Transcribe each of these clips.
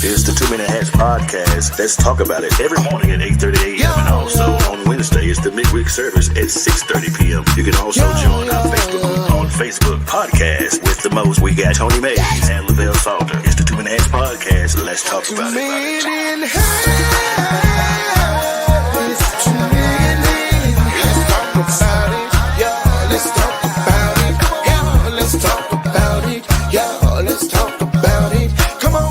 It's the 2 Minute Hats Podcast. Let's talk about it every morning at 8:30 a.m. and also on Wednesday it's the midweek service at 6:30 p.m. You can also join our Facebook group on Facebook Podcast with the most. We got Tony Mays and Lavelle Salter. It's the 2 Minute Hats Podcast. Let's talk about it. Come on.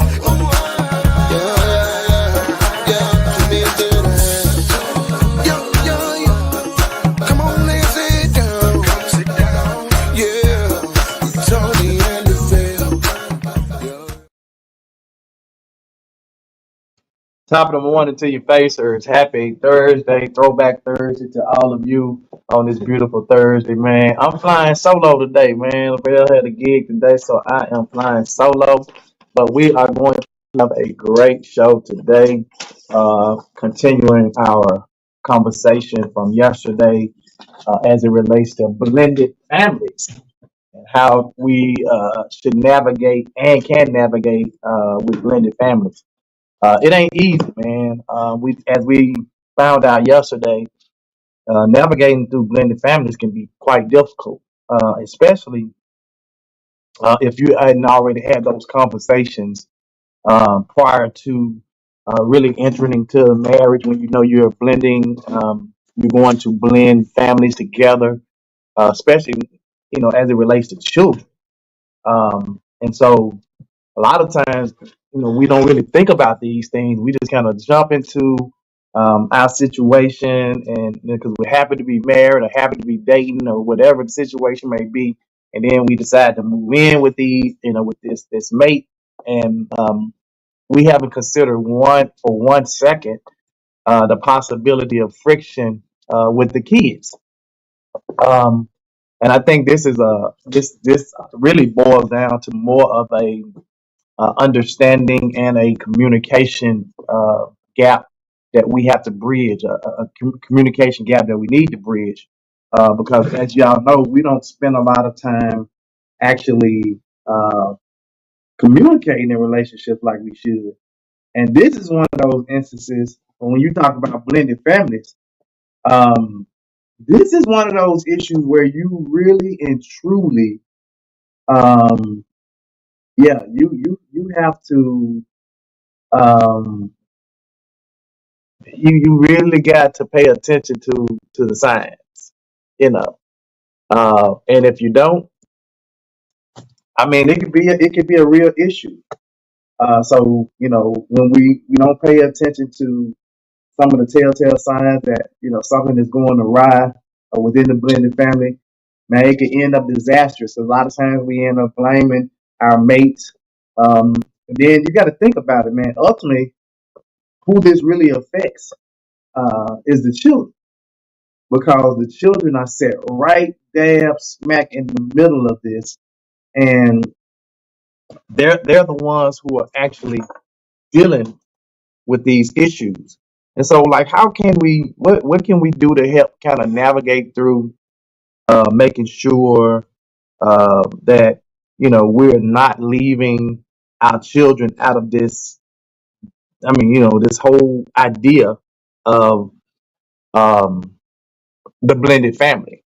Top of the morning to your facers. Happy Thursday, Throwback Thursday to all of you on this beautiful Thursday, man. I'm flying solo today, man. Lavelle had a gig today, so I am flying solo. But we are going to have a great show today, continuing our conversation from yesterday as it relates to blended families and how we should navigate and can navigate with blended families. It ain't easy, man. As we found out yesterday, navigating through blended families can be quite difficult, especially if you hadn't already had those conversations prior to really entering into marriage. When you know you're blending, you're going to blend families together, especially as it relates to children. And so a lot of times, we don't really think about these things. We just kind of jump into our situation, and because we're happy to be married or happy to be dating or whatever the situation may be, and then we decide to move in with with this mate, and we haven't considered for 1 second the possibility of friction with the kids. And I think this really boils down to more of a understanding and a communication gap that we have to bridge, a communication gap that we need to bridge, because as y'all know, we don't spend a lot of time actually communicating in relationships like we should. And this is one of those instances when you talk about blended families. This is one of those issues where you really and truly, you have to. You really got to pay attention to the signs, and if you don't, I mean, it could be a real issue. So when we don't pay attention to some of the telltale signs that something is going awry within the blended family, man, it can end up disastrous. A lot of times we end up blaming our mates. And then you got to think about it, man. Ultimately, who this really affects is the children, because the children are set right dab smack in the middle of this, and they're the ones who are actually dealing with these issues. And so, like, how can we? What can we do to help kind of navigate through making sure that we're not leaving our children out of this? I mean, this whole idea of the blended family.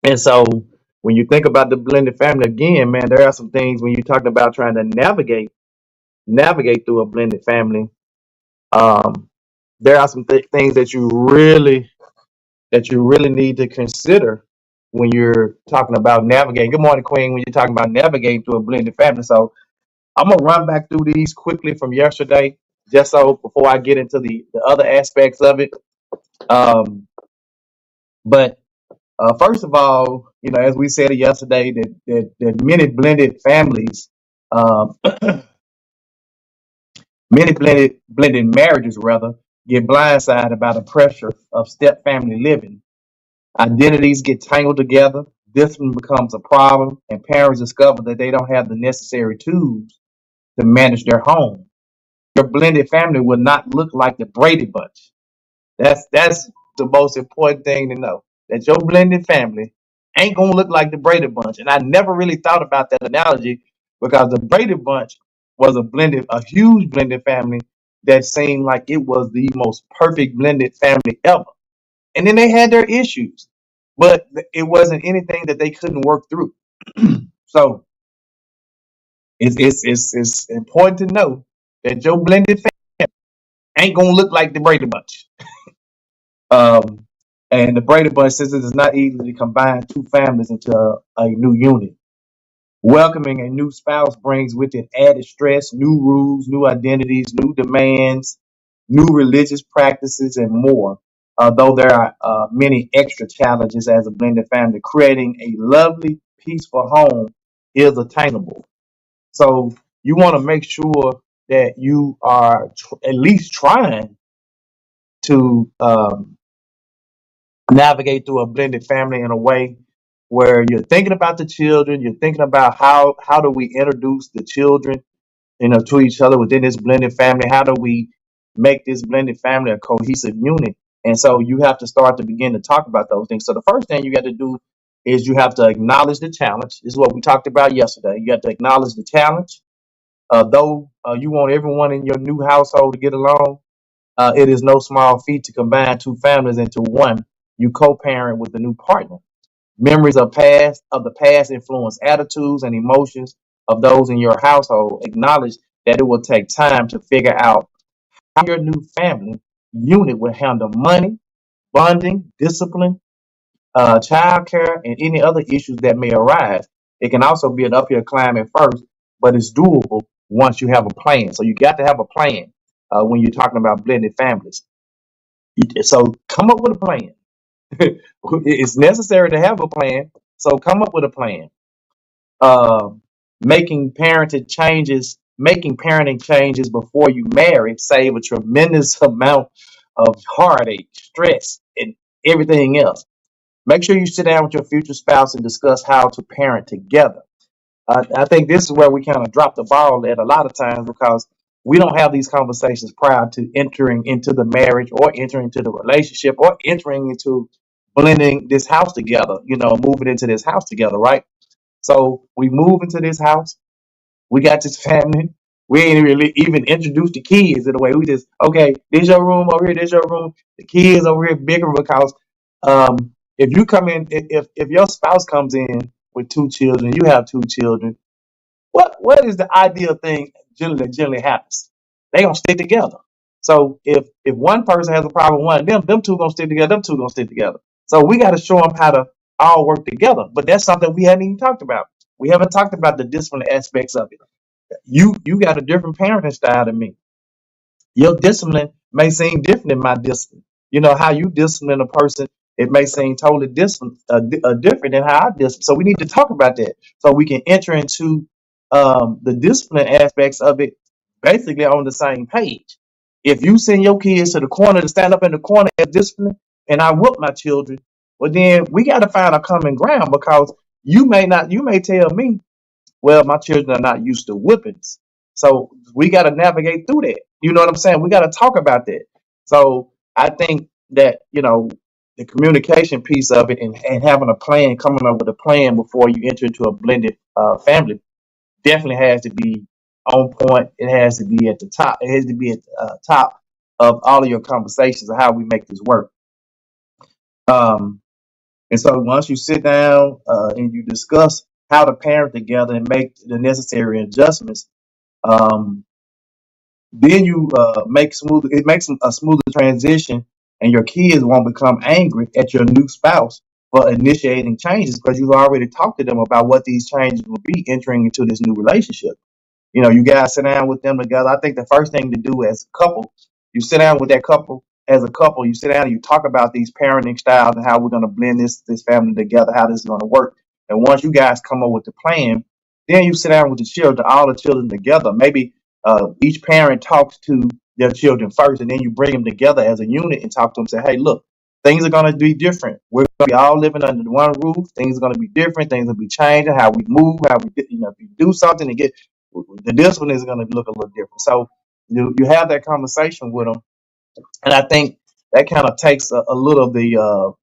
And so when you think about the blended family again, man, there are some things when you're talking about trying to navigate through a blended family. There are some things that you really need to consider when you're talking about navigating. Good morning, Queen. When you're talking about navigating through a blended family. So I'm gonna run back through these quickly from yesterday, just so before I get into the other aspects of it. But first of all, as we said yesterday, that many blended families, many blended marriages rather, get blindsided by the pressure of step family living. Identities get tangled together. Discipline becomes a problem, and parents discover that they don't have the necessary tools to manage their home. Your blended family will not look like the Brady Bunch. That's the most important thing to know. That your blended family ain't gonna look like the Brady Bunch. And I never really thought about that analogy, because the Brady Bunch was a huge blended family that seemed like it was the most perfect blended family ever. And then they had their issues, but it wasn't anything that they couldn't work through. So it's important to know that your blended family ain't gonna look like the Brady Bunch. Um, and the Brady Bunch, since it is not easy to combine two families into a new unit. Welcoming a new spouse brings with it added stress, new rules, new identities, new demands, new religious practices, and more. Though there are many extra challenges as a blended family, creating a lovely, peaceful home is attainable. So you want to make sure that you are at least trying to navigate through a blended family in a way where you're thinking about the children, you're thinking about how do we introduce the children, to each other within this blended family. How do we make this blended family a cohesive unit? And so you have to start to begin to talk about those things. So the first thing you got to do is you have to acknowledge the challenge. This is what we talked about yesterday. You got to acknowledge the challenge. Though you want everyone in your new household to get along, it is no small feat to combine two families into one. You co-parent with the new partner. Memories of the past influence attitudes and emotions of those in your household. Acknowledge that it will take time to figure out how your new family unit will handle money, bonding, discipline, childcare, and any other issues that may arise. It can also be an uphill climb at first, but it's doable once you have a plan. So you got to have a plan when you're talking about blended families. So come up with a plan. It's necessary to have a plan. So come up with a plan. Uh, making parenting changes before you marry save a tremendous amount of heartache, stress, and everything else. Make sure you sit down with your future spouse and discuss how to parent together. I think this is where we kind of drop the ball at a lot of times because we don't have these conversations prior to entering into the marriage or entering into the relationship or entering into blending this house together, moving into this house together, right? So we move into this house. We got this family. We ain't really even introduced the kids in a way. We just, okay, this your room over here, this your room. The kids over here bigger because if you come in, if your spouse comes in with two children, you have two children, what is the ideal thing generally happens? They gonna stick together. So if one person has a problem, one of them two gonna stick together, them two gonna stick together. So we got to show them how to all work together. But that's something we hadn't even talked about. We haven't talked about the discipline aspects of it. You got a different parenting style than me. Your discipline may seem different than my discipline. How you discipline a person, it may seem totally different than how I discipline. So we need to talk about that so we can enter into the discipline aspects of it basically on the same page. If you send your kids to the corner to stand up in the corner as discipline, and I whoop my children, well then we got to find a common ground because you may tell me, well, my children are not used to whippings. So we got to navigate through that. You know what I'm saying? We got to talk about that. So I think that, the communication piece of it and having a plan, coming up with a plan before you enter into a blended family definitely has to be on point. It has to be at the top. It has to be at the top of all of your conversations of how we make this work. Um, and so once you sit down and you discuss how to parent together and make the necessary adjustments, um, then you it makes a smoother transition, and your kids won't become angry at your new spouse for initiating changes because you've already talked to them about what these changes will be entering into this new relationship. You guys sit down with them together. I think the first thing to do as a couple, you sit down with that couple as a couple. You sit down and you talk about these parenting styles and how we're going to blend this family together, how this is going to work. And once you guys come up with the plan, then you sit down with the children, all the children together. Maybe each parent talks to their children first, and then you bring them together as a unit and talk to them. Say, hey, look, things are going to be different. We're going to be all living under one roof. Things are going to be different. Things will be changing. How we move, how we, if you do something and get the discipline is going to look a little different. So you have that conversation with them, and I think that kind of takes a little of the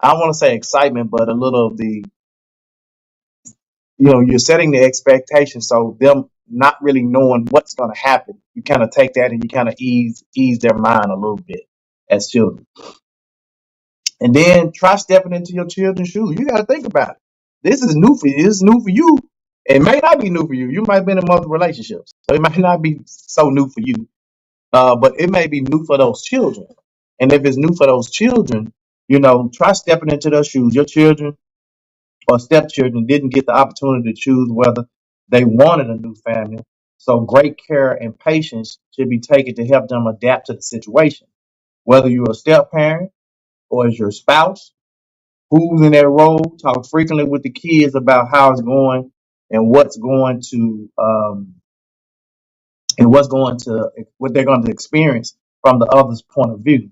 I don't want to say excitement, but a little of the you're setting the expectation. So them not really knowing what's going to happen, you kind of take that and you kind of ease their mind a little bit as children. And then try stepping into your children's shoes. You got to think about it. This is new for you. This is new for you. It may not be new for you. You might be in multiple relationships, so it might not be so new for you. But it may be new for those children. And if it's new for those children, try stepping into those shoes. Your children or stepchildren didn't get the opportunity to choose whether they wanted a new family. So great care and patience should be taken to help them adapt to the situation. Whether you're a step parent or is your spouse, who's in that role, talk frequently with the kids about how it's going and what they're going to experience from the other's point of view.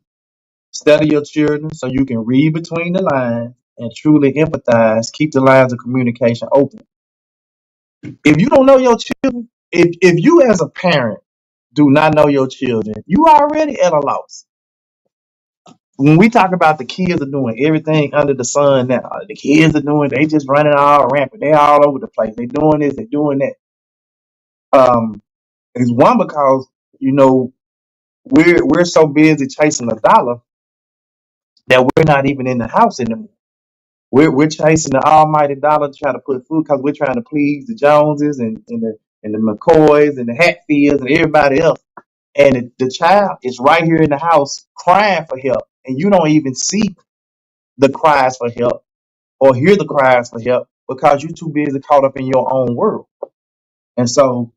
Study your children so you can read between the lines and truly empathize. Keep the lines of communication open. If you don't know your children, if you as a parent do not know your children, you already at a loss. When we talk about the kids are doing everything under the sun now, the kids are doing, they just running all rampant. They all over the place. They doing this, they doing that. It's one because, you know, we're so busy chasing a dollar that we're not even in the house anymore. We're chasing the almighty dollar to try to put food because we're trying to please the Joneses and the McCoys and the Hatfields and everybody else. And the child is right here in the house crying for help, and you don't even see the cries for help or hear the cries for help because you're too busy caught up in your own world. And so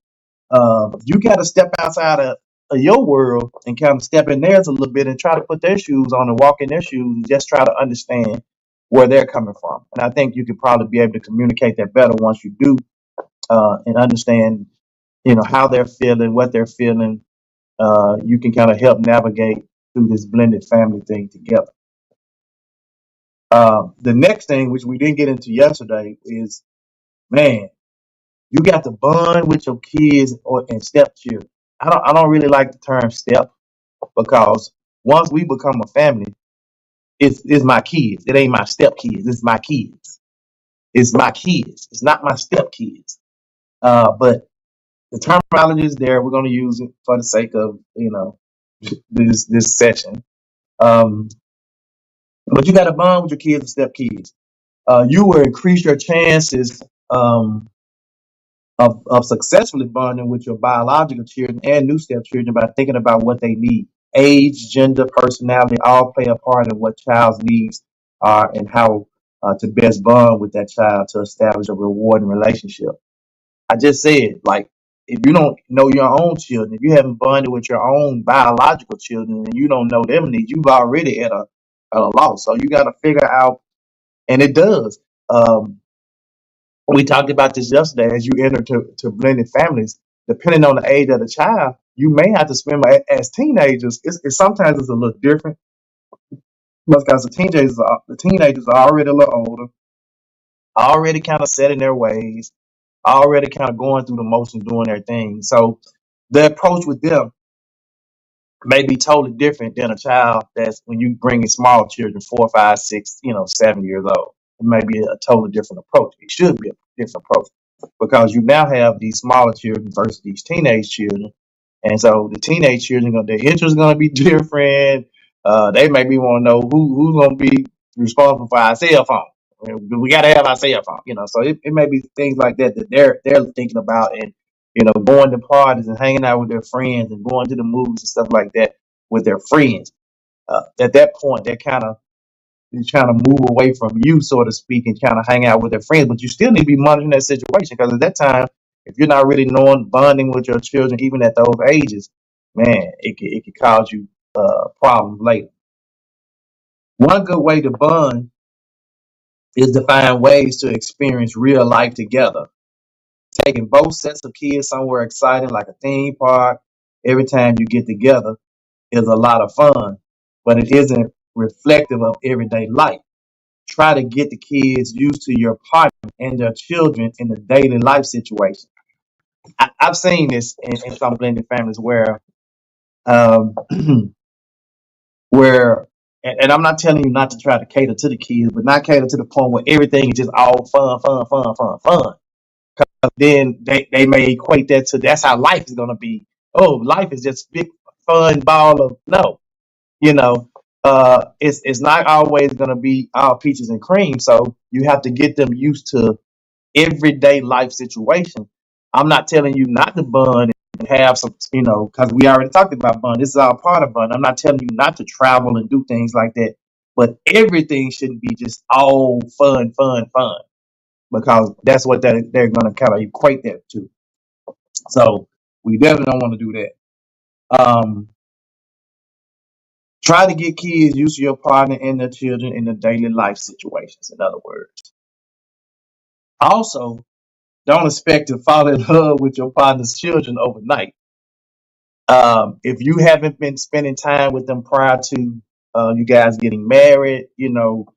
you got to step outside of your world and kind of step in theirs a little bit and try to put their shoes on and walk in their shoes and just try to understand where they're coming from. And I think you could probably be able to communicate that better once you do and understand, how they're feeling, what they're feeling. You can kind of help navigate through this blended family thing together. The next thing, which we didn't get into yesterday, is, man, you got to bond with your kids and stepchildren. I don't really like the term step because once we become a family, it's my kids. It ain't my step kids. It's my kids. It's my kids. It's not my step kids. But the terminology is there. We're going to use it for the sake of this session. But you got to bond with your kids and step kids. You will increase your chances of successfully bonding with your biological children and new stepchildren by thinking about what they need. Age, gender, personality all play a part in what child's needs are and how to best bond with that child to establish a rewarding relationship. I just said, like, if you don't know your own children, if you haven't bonded with your own biological children and you don't know them needs, you've already at a loss. So you got to figure out, and it does. We talked about this yesterday. As you enter to blended families, depending on the age of the child, you may have to spend as teenagers. Sometimes it's a little different because the teenagers are already a little older, already kind of set in their ways, already kind of going through the motions, doing their thing. So the approach with them may be totally different than a child that's when you bring in small children, 4, 5, 6, 7 years old. It may be a totally different approach. It should be a different approach because you now have these smaller children versus these teenage children. And so the teenage children, their interests going to be different. They maybe want to know who's going to be responsible for our cell phone. We got to have our cell phone, So it may be things like that they're thinking about, and going to parties and hanging out with their friends and going to the movies and stuff like that with their friends. At that point, they're kind of trying to move away from you, so to speak, and kind of hang out with their friends. But you still need to be monitoring that situation because at that time, if you're not really bonding with your children, even at those ages, man, it could cause you problems later. One good way to bond is to find ways to experience real life together. Taking both sets of kids somewhere exciting like a theme park every time you get together is a lot of fun, but it isn't reflective of everyday life. Try to get the kids used to your partner and their children in the daily life situation. I've seen this in some blended families where, um, and I'm not telling you not to try to cater to the kids, but not cater to the point where everything is just all fun, fun, fun, fun, fun. then they may equate that to that's how life is going to be. Oh, life is just big fun ball of no, you know, it's not always going to be all peaches and cream. So you have to get them used to everyday life situation. I'm not telling you not to bond and have some, because we already talked about bond. This is all part of bond. I'm not telling you not to travel and do things like that, but everything shouldn't be just all fun, fun, fun, because that's what they're going to kind of equate that to. So we definitely don't want to do that. Try to get kids used to your partner and their children in the daily life situations. In other words, also don't expect to fall in love with your partner's children overnight. If you haven't been spending time with them prior to you guys getting married, and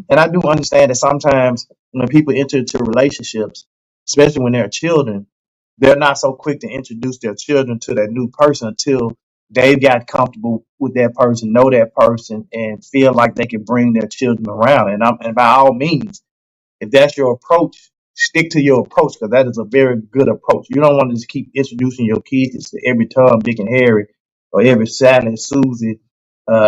I do understand that sometimes when people enter into relationships, especially when they're children, they're not so quick to introduce their children to that new person until they've got comfortable with that person, know that person, and feel like they can bring their children around. And by all means, if that's your approach, stick to your approach, because that is a very good approach. You don't want to just keep introducing your kids to every Tom, Dick, and Harry, or every Sally and Susie,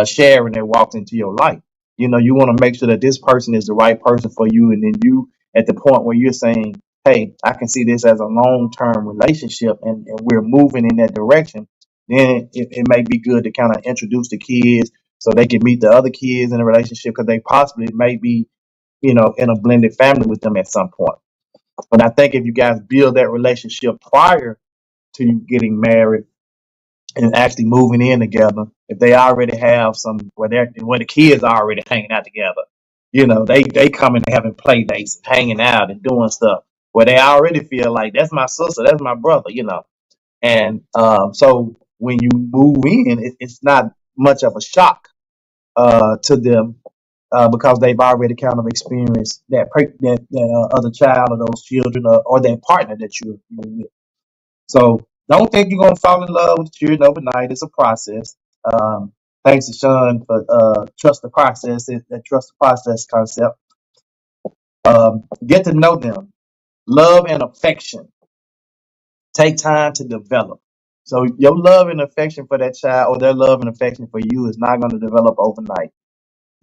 Sharon that walks into your life. You want to make sure that this person is the right person for you, and then you at the point where you're saying, "Hey, I can see this as a long-term relationship, and we're moving in that direction." Then it may be good to kind of introduce the kids so they can meet the other kids in the relationship, because they possibly may be in a blended family with them at some point. But I think if you guys build that relationship prior to you getting married and actually moving in together, if they already have some where the kids are already hanging out together, they coming and having play dates and hanging out and doing stuff where they already feel like that's my sister, that's my brother. And so when you move in, it's not much of a shock to them, because they've already kind of experienced that other child or those children, or that partner that you're with. So don't think you're gonna fall in love with children overnight. It's a process. Thanks to Sean for trust the process. That trust the process concept. Get to know them. Love and affection take time to develop. So your love and affection for that child, or their love and affection for you, is not going to develop overnight.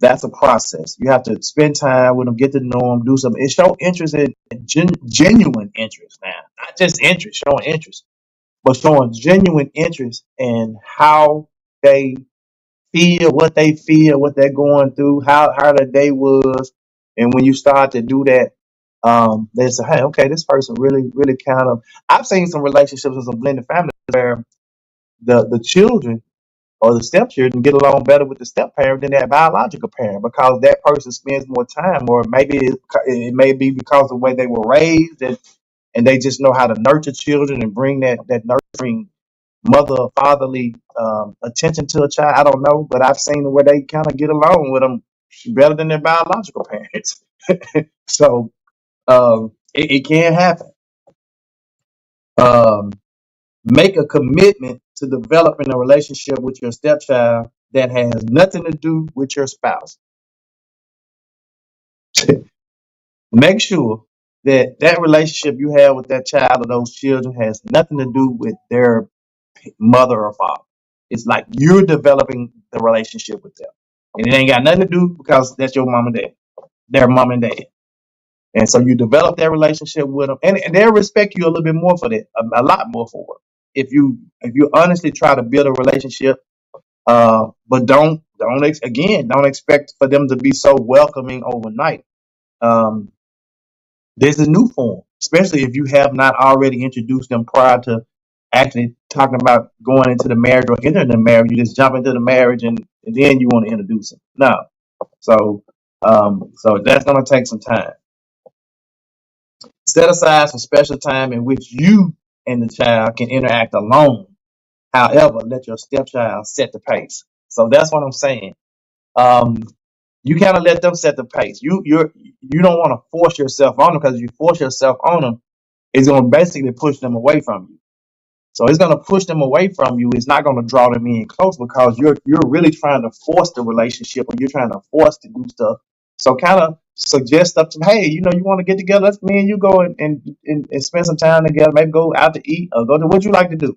That's a process. You have to spend time with them, get to know them, do something. It show interest in genuine interest now, not just interest, showing interest, but showing genuine interest in how they feel, what they're going through, how their day was. And when you start to do that, they say, "Hey, okay, this person really, really kind of." I've seen some relationships with some blended families where the children or the stepchildren get along better with the step parent than their biological parent, because that person spends more time, or maybe it may be because of the way they were raised, and they just know how to nurture children and bring that nurturing mother or fatherly attention to a child. I don't know, but I've seen where they kind of get along with them better than their biological parents. So it can happen. Um, Make a commitment to developing a relationship with your stepchild that has nothing to do with your spouse. Make sure that relationship you have with that child or those children has nothing to do with their mother or father. It's like you're developing the relationship with them, and it ain't got nothing to do because that's your mom and dad, their mom and dad. And so you develop that relationship with them, and they'll respect you a little bit more for that, a lot more for it. If you honestly try to build a relationship, but don't expect for them to be so welcoming overnight. Um, there's a new form, especially if you have not already introduced them prior to actually talking about going into the marriage or entering the marriage. You just jump into the marriage, and then you want to introduce them. No, so that's gonna take some time. Set aside some special time in which you and the child can interact alone. However, let your stepchild set the pace. So that's what I'm saying. Um, you kind of let them set the pace. You don't want to force yourself on them, because if you force yourself on them, it's going to basically push them away from you. So it's going to push them away from you. It's not going to draw them in close, because you're really trying to force the relationship, or you're trying to force to do stuff. So kind of suggest stuff to, hey, you know, you want to get together? Let's me and you go and spend some time together. Maybe go out to eat or go to what you like to do.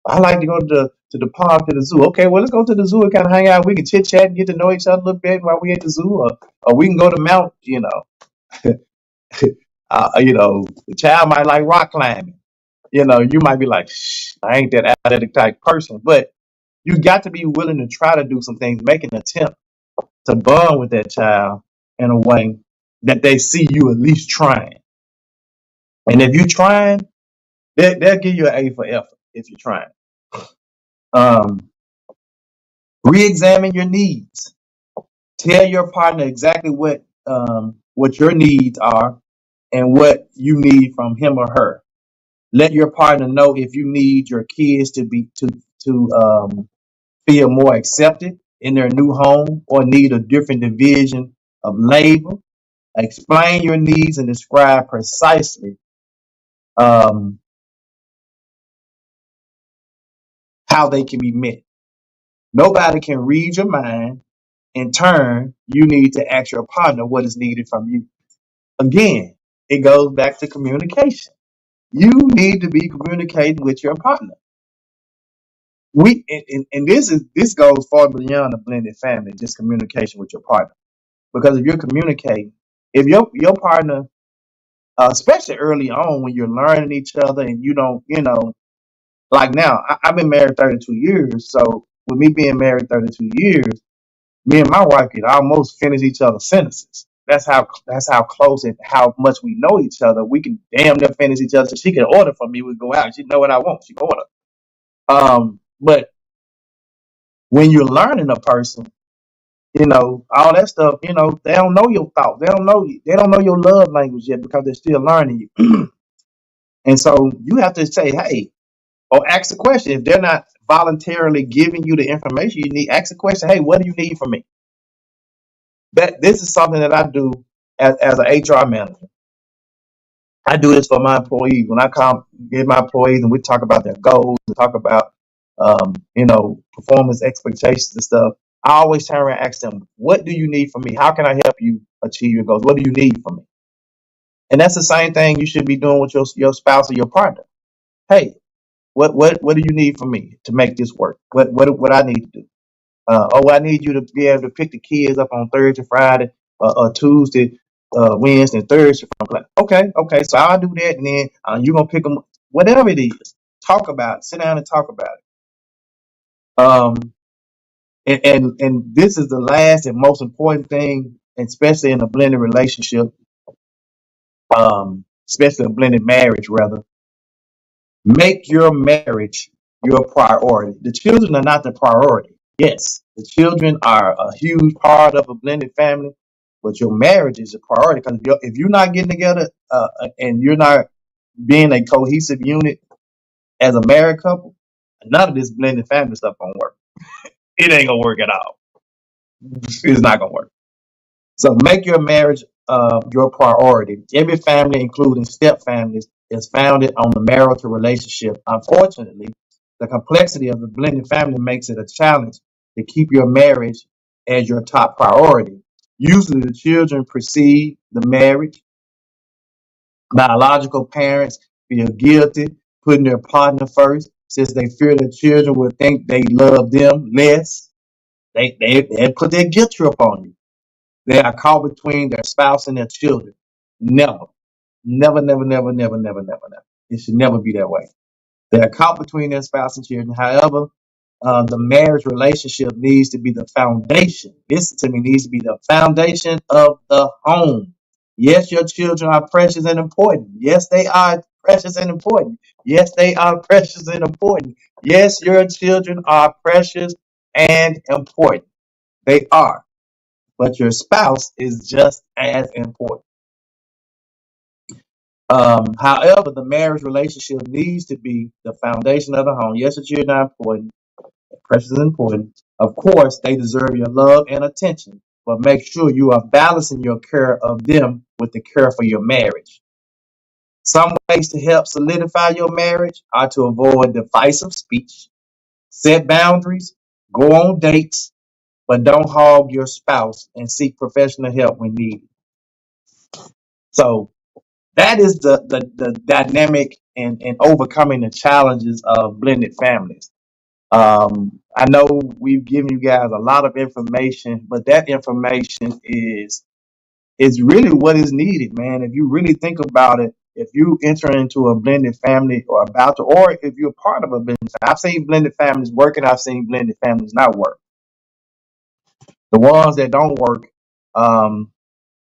I like to go to the park, to the zoo. Okay, well, let's go to the zoo and kind of hang out. We can chit chat and get to know each other a little bit while we at the zoo, or we can go to Mount. You know, the child might like rock climbing. You know, you might be like, Shh, I ain't that athletic type person, but you got to be willing to try to do some things, make an attempt to bond with that child in a way that they see you at least trying. And if you're trying, they'll give you an A for effort if you're trying. Um, Re-examine your needs. Tell your partner exactly what your needs are and what you need from him or her. Let your partner know if you need your kids to feel more accepted in their new home or need a different division of labor. Explain your needs and describe precisely um, how they can be met. Nobody can read your mind. In turn, you need to ask your partner what is needed from you. Again, it goes back to communication. You need to be communicating with your partner. And this goes far beyond a blended family, just communication with your partner. Because if you're communicating, if your partner, especially early on when you're learning each other and you don't, like now, I've been married 32 years. So with me being married 32 years, me and my wife could almost finish each other's sentences. That's how close and how much we know each other. We can damn near finish each other. So she can order for me. We go out. She know what I want. She can order. But when you're learning a person, all that stuff, they don't know your thoughts. They don't know your love language yet because they're still learning you. And so you have to say, hey, or ask a question. If they're not voluntarily giving you the information you need, ask a question. Hey, what do you need from me? This is something that I do as an HR manager. I do this for my employees. When I come get my employees and we talk about their goals, we talk about performance expectations and stuff. I always turn around and ask them, what do you need from me? How can I help you achieve your goals? What do you need from me? And that's the same thing you should be doing with your spouse or your partner. Hey, what do you need from me to make this work? What I need to do? I need you to be able to pick the kids up on Thursday, Friday, or Tuesday, Wednesday, and Thursday from class. Okay. So I'll do that, and then you're gonna pick them. Whatever it is, talk about it. Sit down and talk about it. And this is the last and most important thing, especially in a blended relationship, especially a blended marriage, rather. Make your marriage your priority. The children are not the priority. Yes, the children are a huge part of a blended family, but your marriage is a priority because if you're not getting together and you're not being a cohesive unit as a married couple, none of this blended family stuff gonna work. It ain't gonna work at all. It's not gonna work. So make your marriage your priority. Every family, including step families, is founded on the marital relationship. Unfortunately, the complexity of the blended family makes it a challenge to keep your marriage as your top priority. Usually, the children precede the marriage. Biological parents feel guilty putting their partner first since they fear the children will think they love them less. They put their guilt trip on you. They are caught between their spouse and their children. Never. Never, never, never, never, never, never, never. It should never be that way. They are caught between their spouse and children. However, the marriage relationship needs to be the foundation. Listen to me, needs to be the foundation of the home. Yes, your children are precious and important. Yes, they are precious and important. Yes, they are precious and important. Yes, your children are precious and important. They are. But your spouse is just as important. However, the marriage relationship needs to be the foundation of the home. Yes, the children are important, precious and important. Of course, they deserve your love and attention, but make sure you are balancing your care of them with the care for your marriage. Some ways to help solidify your marriage are to avoid divisive speech, set boundaries, go on dates, but don't hog your spouse and seek professional help when needed. So that is the dynamic and overcoming the challenges of blended families. I know we've given you guys a lot of information, but that information is really what is needed, man. If you really think about it, if you enter into a blended family or about to, or if you're part of a blended family, I've seen blended families work and I've seen blended families not work. The ones that don't work, um,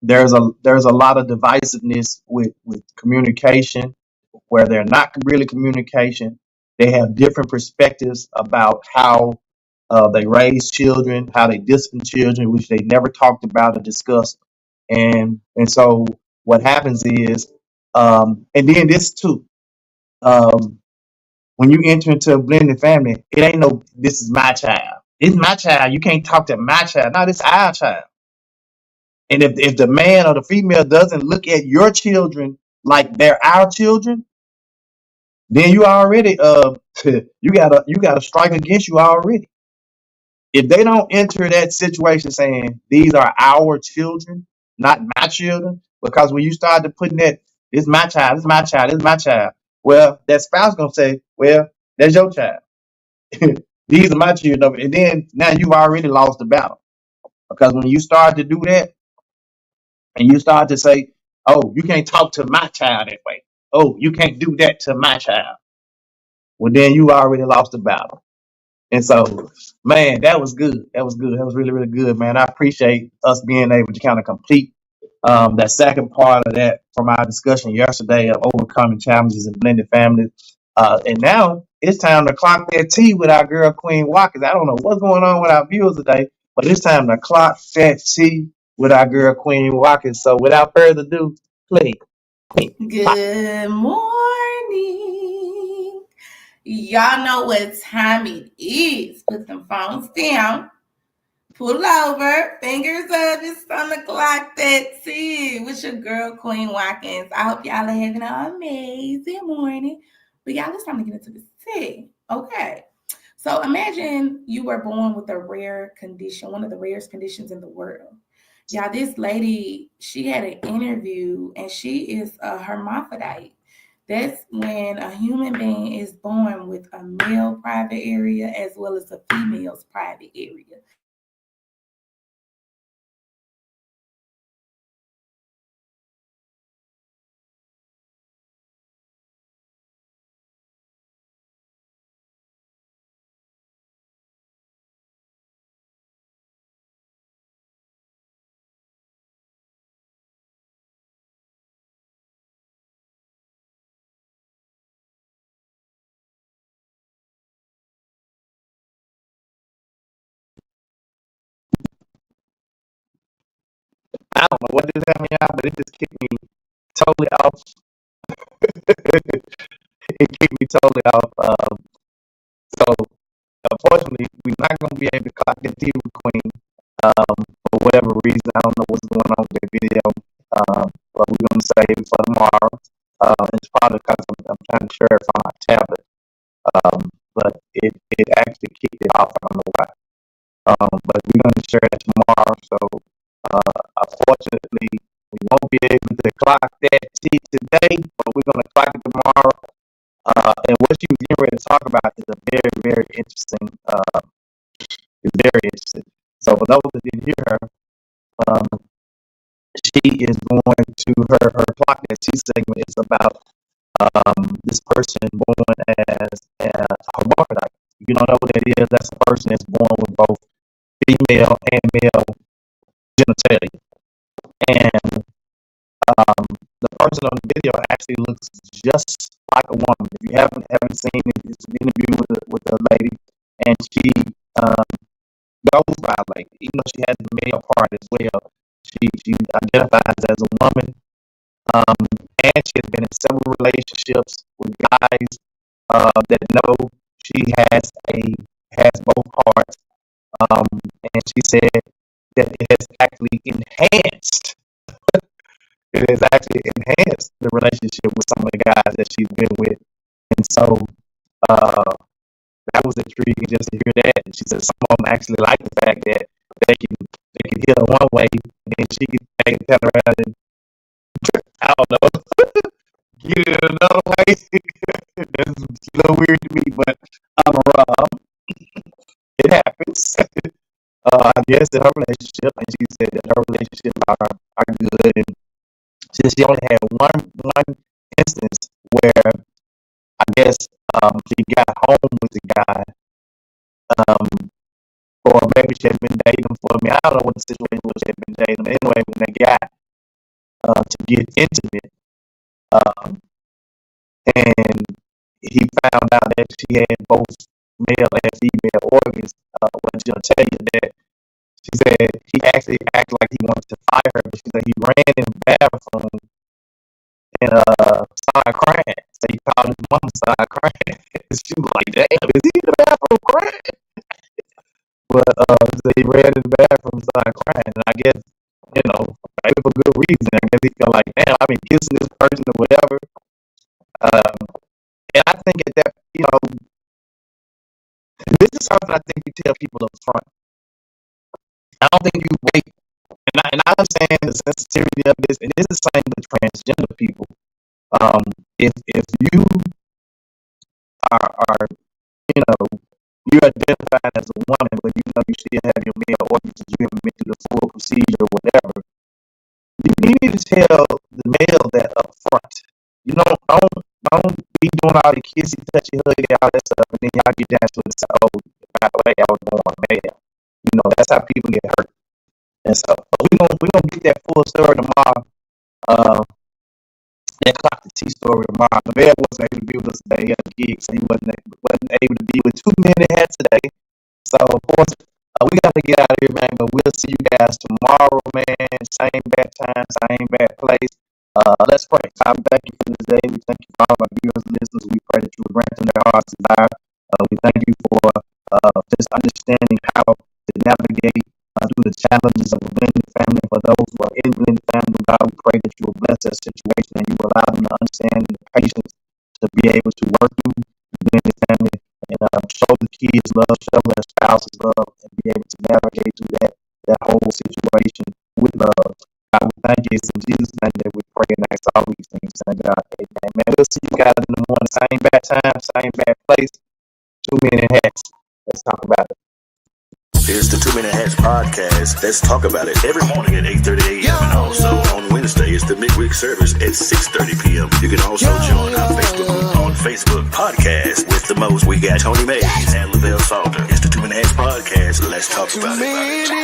there's a lot of divisiveness with communication where they're not really communication. They have different perspectives about how they raise children, how they discipline children, which they never talked about or discussed. And so what happens is, and then this too, um, when you enter into a blended family, it ain't no this is my child. It's my child. You can't talk to my child. No, this is our child. And if the man or the female doesn't look at your children like they're our children, then you already you got a strike against you already. If they don't enter that situation saying these are our children, not my children, because when you start to putting that this is my child, this is my child, this is my child, well, that spouse gonna say, well, that's your child. These are my children, and then now you've already lost the battle because when you start to do that and you start to say, oh, you can't talk to my child that way. Oh, you can't do that to my child. Well, then you already lost the battle. And so, man, that was good. That was good. That was really, really good, man. I appreciate us being able to kind of complete that second part of that from our discussion yesterday of overcoming challenges in blended families. And now it's time to clock that T with our girl Queen Watkins. I don't know what's going on with our viewers today, but it's time to clock that T with our girl Queen Watkins. So without further ado, play Queen. Good morning. Y'all know what time it is. Put them phones down. Pull over. Fingers up. It's on the clock. That's it. With your girl, Queen Watkins. I hope y'all are having an amazing morning. But y'all, it's time to get into this tea. Okay. So imagine you were born with a rare condition, one of the rarest conditions in the world. Yeah, this lady, she had an interview and she is a hermaphrodite. That's when a human being is born with a male private area as well as a female's private area. I don't know what just happened, y'all, but it just kicked me totally off. It kicked me totally off. So unfortunately, we're not gonna be able to clock the TV Queen for whatever reason. I don't know what's going on with the video, but we're gonna save it for tomorrow. It's probably because I'm trying to share it from my tablet, but it actually kicked it off. I don't know why. But we're gonna share it tomorrow. So unfortunately, we won't be able to clock that T today, but we're gonna clock it tomorrow. And what she was getting ready to talk about is a very, very interesting. It's very interesting. So for those that didn't hear her, she is going to her clock that T segment is about this person born as a hermaphrodite. If you don't know what that is, that's a person that's born with both female and male genitalia. And the person on the video actually looks just like a woman. If you haven't seen it, it's an interview with a lady, and she goes by a lady, even though she has the male part as well. She identifies as a woman, and she has been in several relationships with guys that know she has both parts, and she said that it has actually enhanced. It has actually enhanced the relationship with some of the guys that she's been with, and so that was intriguing just to hear that. And she said some of them actually like the fact that they can hit her one way, and then they can turn around and I don't know. Get it another way. That's a little weird to me, but I'm around. It happens. I guess in her relationship, and she said that her relationship are good, and she only had one instance where I guess she got home with the guy, or maybe she had been dating him for me. I don't know what the situation was. She had been dating him anyway. When they got to get intimate, and he found out that she had both male and female organs. What she'll tell you that she said he actually acted like he wanted to fire her, but she said he ran in the bathroom and started crying. So he called his mom and started crying. She was like, "Damn, is he in the bathroom crying?" But so he ran in the bathroom and started crying. And I guess, maybe for good reason. I guess he felt like, "Damn, I've been kissing this person or whatever." And I think that this is something I think you tell people up front. I don't think you wait. And I understand the sensitivity of this, and this is the same with transgender people. If you are you identified as a woman, but you still have your male organs, you haven't been through the full procedure or whatever, you need to tell the male that up front. Don't be doing all the kissy, touchy, huggy, all that stuff, and then y'all get down to it and say, "Oh, by the way, I was born male." That's how people get hurt. And so we're gonna get that full story tomorrow. That Clock the T story tomorrow. The man wasn't able to be with us today. He had a gig, so he wasn't able to be with 2 men in here today. So of course we gotta get out of here, man. But we'll see you guys tomorrow, man. Same bad time, same bad place. Let's pray. God, we thank you for this day. We thank you for all of our viewers and listeners. We pray that you would grant them their heart's desire. We thank you for just understanding how to navigate through the challenges of a blended family. For those who are in blended family, God, we pray that you will bless their situation and you will allow them to understand the patience to be able to work through the blended family and show the kids love, show their spouses love, and be able to navigate through that whole situation with love. God, we thank you. It's in Jesus' name that we pray and ask all these things. Thank God. Amen. Man, we'll see you guys in the morning. Same bad time, same bad place. 2 Men in Hats. Let's talk about it. Here's the 2 Minute Hats podcast. Let's talk about it every morning at 8:30 a.m. and also on Wednesday it's the midweek service at 6:30 p.m. You can also join our Facebook group on Facebook podcast with the most. We got Tony Mays and Lavelle Salter. It's the 2 Minute Hats podcast. Let's talk about it.